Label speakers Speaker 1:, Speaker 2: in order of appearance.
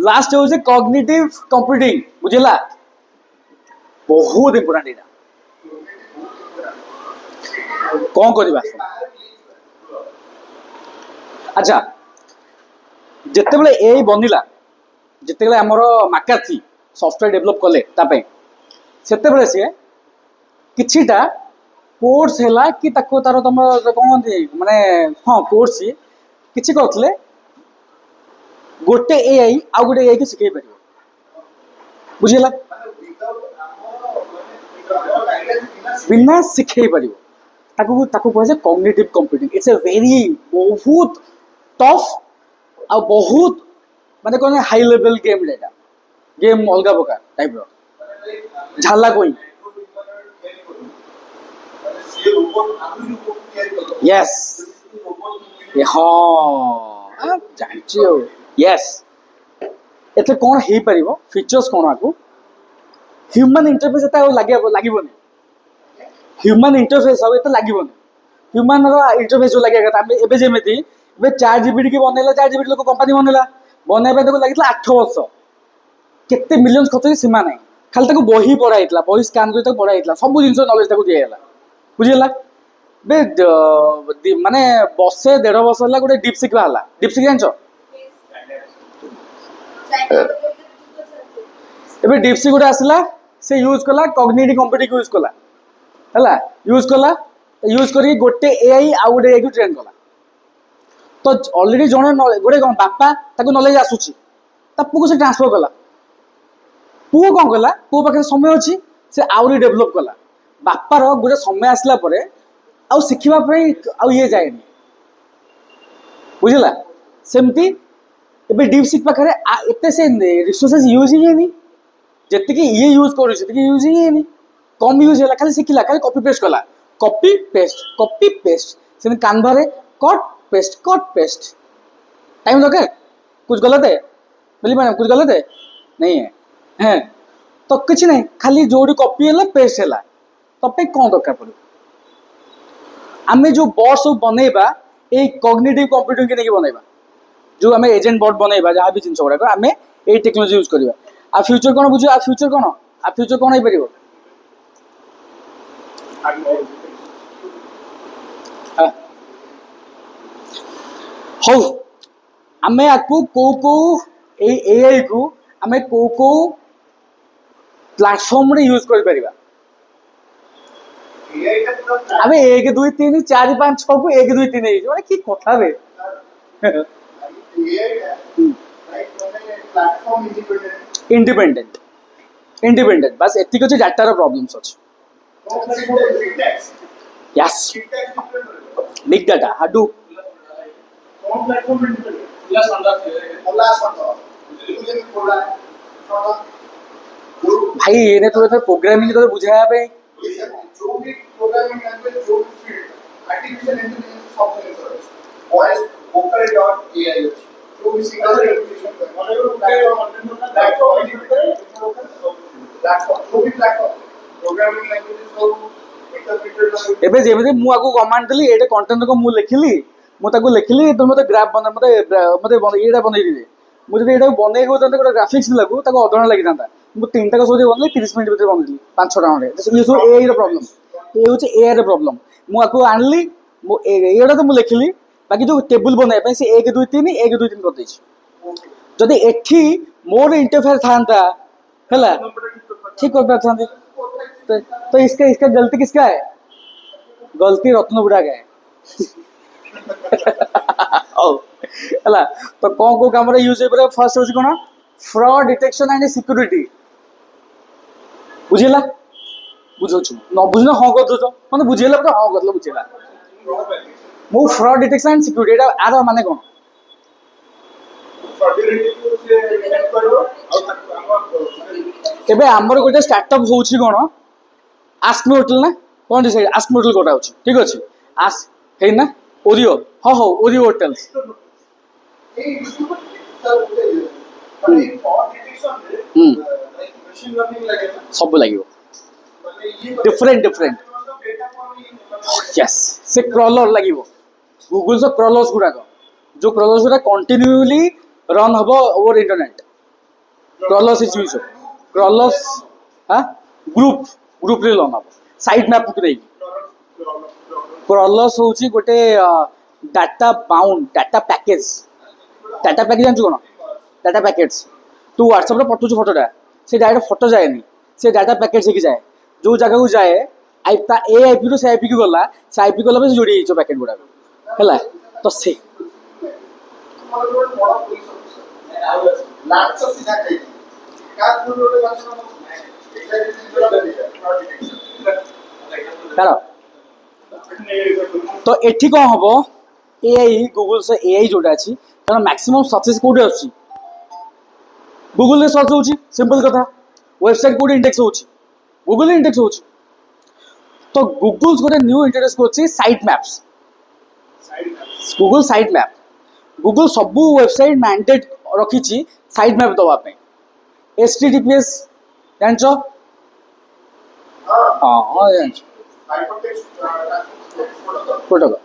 Speaker 1: Last हूँ cognitive computing बुझेगा बहुत important एटा कौन करवा अच्छा जिते बड़े ए बनिला जिते बड़े आमर मैकार्थी सॉफ्टवेयर डेवलप कले से सी किछिटा कोर्स है कि तार तुम कौन माने हाँ कोर्स किसी करते गोटे एआई आउ गोटे एआई को शिखई पार बुझेगा बिना शिखई पार कहुए cognitive computing it's a very बहुत टफ आ बहुत माने कौन हाई लेवल गेम एटा गेम अलग प्रकार टाइप झाला कोई यस हाँ जानची यस एते कौन हो पार फीचर्स कौन आपको ह्यूमन इंटरफेस लगे ह्यूमन इंटरफेस हम ये लगे ह्यूमन इंटरफेस जो लगे एवं जमी चार जीबी की बनला 4 जीबी लोक कंपानी बनला बनवाई लगे 8 वर्ष केते मिलियन खर्च सीमा ना खाली बही पढ़ाई बही स्कान कर पढ़ाई सब जिन नलेज दिगला बुझेगा बे माने बसे 1.5 वर्ष है गोटे डीपसिक बाहर डीपसिक जान ए डीपसिक गोटे आसला से यूज कला कॉग्निटिव कंप्यूटिंग यूज कला है यूज कर गोटे एआई आउ गोटे एआई को ट्रेन कला तो ऑलरेडी जड़े गोटे कौन बापा नॉलेज आसूची पुओ से ट्रांसफर कला पुओ कौन कला पुओ पाखे समय अच्छी से आउरी डेभलप कला बापार गोटे समय आसला परे आउ शिखा ये जाए बुझला सेमती एबे डीपसिक पाखे एते से रिसोर्सेस यूज ही जी ये यूज कर यूज ही कम यूज है खाली शिखला खाली कॉपी पेस्ट से कानभा कट पेस्ट टाइम दरकार कुछ गलत है बोली मैडम कुछ गलत है नहीं है हैं तो किसी नहीं खाली जो कॉपी है पेस्ट है तो कौन दरकार पड़े आम जो बोर्ड सब बनवा ये कॉग्निटिव कंप्यूटिंग के नहीं बनवा जो आम एजेंट बोर्ड बनवा जहाँ भी जिन गुड़ाक आम ये टेक्नोलॉजी यूज करवा आ फ्यूचर कौन बुझे आ फ्यूचर कौन हो पार हौ आमे आपको को एआई को आमे को प्लेटफॉर्म रे यूज कर परिबा आमे 1 2 3 4 5 6 को 1 2 3 है माने की कथा बे प्लेटफॉर्म इंडिपेंडेंट बस एतिक अछि डाटा रो प्रॉब्लम्स अछि यस बिग डाटा हाडूप भाई ये तो प्रोग्रामिंग तो बुझाया पे एबे जेबे मु आको कमांड देली एटा कंटेंट को मु लिखिली मुझे लिखिली तो मतलब ग्राफ बना मतलब ये बनई दे मुझे ये बनई गोटे ग्राफिक्स लगू अधघंटा लगी था मुझे 3टा का सोच बनली 30 मिनट भर बनली 5-6 खंडे ये सब एआई प्रॉब्लम ये हूँ एआई प्रॉब्लम मुझे आनली ये तो मुझे लिखिली बाकी जो टेबुल बनवाई से 1 2 3 1 2 3 कर जदि एठी मोर इंटरफेयर था है ठीक कर पाते तो इसका गलती किसका है गलती रत्न बुढ़ा का है तो कौन को काम यूज हो फर्स्ट हूँ कौन फ्रॉड डिटेक्शन एंड सिक्योरिटी बुझेगा बुझौ न बुझना हाँ कर दो मैंने बुझेला पूरा हाँ कर बुझेगा मो फ्रॉड डिटेक्शन एंड सिक्योरिटी आर माने कौन एबे आमर गोटे स्टार्टअप होउछि कोन आस्क मी होटल ना कोन डिसाइड आस्क मी होटल कोटा होछि ठीक अछि आस हे ना ओरियो हो ओरियो होटल्स सब लगे डिफरेंट यस से क्रॉलर लगे गूगल से क्रॉलर्स गुड़ाक जो क्रॉलर्स गुड़ा कंटिन्यूली रन हम ओवर इंटरनेट କ୍ରଲସ୍ ୟୁଜ୍ କ୍ରଲସ୍ ଗ୍ରୁପରେ ଲନ୍ ହେବ ସାଇଟ୍ ମ୍ୟାପ୍କୁ ନେଇକି। କ୍ରଲସ୍ ହେଉଛି ଗୋଟେ डाटा बाउंड डाटा पैकेज जानछु कौन डाटा पैकेज तू व्हाट्सएप रे पठुछु फोटोटा से डायरेक्ट फोटो जाएनी से डाटा पैकेज से जाए जो जगह को जाए ए आईपी रो से आईपी को गला से आईपी गला से जोड़ी हिचो पैकेट गुडा हैला तो से तो एठी कौन हबो एआई गूगल से एआई जोटा अच्छी कारण मैक्सिमम सक्सेस कोडे आछि गूगल रे सर्च होछि सिंपल कथा वेबसाइट कोडे इंडेक्स होछि गूगल इंडेक्स होछि तो गूगल गोटे न्यू इंट्रोड्यूस करछि site maps Google site map Google सबू वेबसाइट मैंडेट रखिछि साइट मैप दवा पे एचटीटीपीएस जानछो हां जानछो प्रोटोकॉल